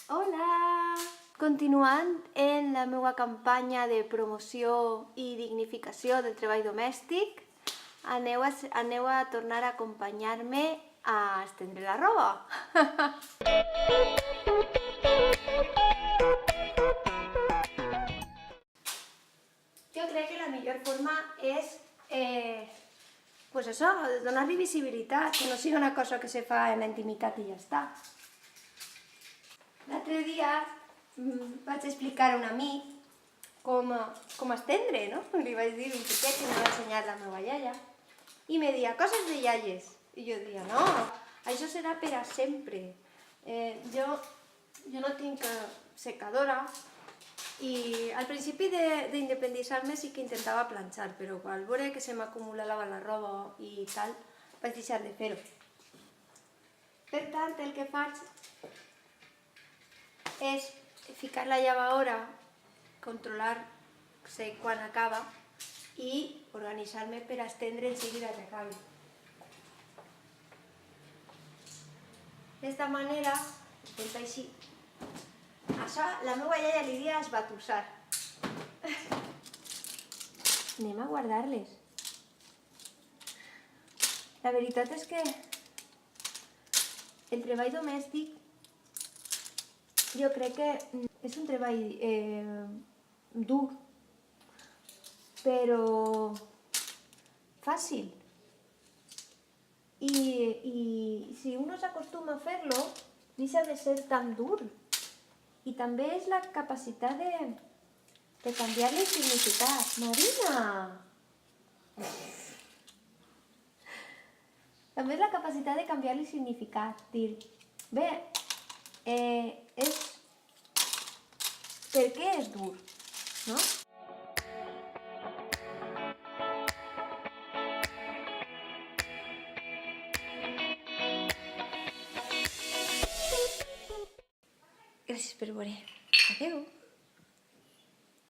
Hola! Continuant en la meva campanya de promoció i dignificació del treball domèstic, aneu a tornar a acompanyar-me a estendre la roba. Jo crec que la millor forma és pues això, donar-li visibilitat, que no sigui una cosa que se fa en la intimitat i ja està. L'altre dia vaig explicar a un amic com estendre, no? Li vaig dir un xiquet que m'ha ensenyat la meva iaia i me deia, coses de iaies. I jo deia, no, això serà per a sempre. Jo no tinc secadora i al principi d'independitzar-me sí que intentava planxar, però al veure que se m'acumulava la roba i tal, vaig deixar de fer-ho. Per tant, el que faig és ficar la llavadora, controlar-se quan acaba i organitzar-me per estendre en seguida que acabi. D'esta manera, intento així. Això la meva iaia li dia esbatussar. Anem a guardar-les. La veritat és que el treball domèstic jo crec que és un treball dur, però fàcil. I si uno s'acostuma a fer-lo, deixa de ser tan dur. I també és la capacitat de canviar-li significat. Marina! També és la capacitat de canviar-li significat. Dir, bé, per què és dur, no? Gràcies per veure. Adéu.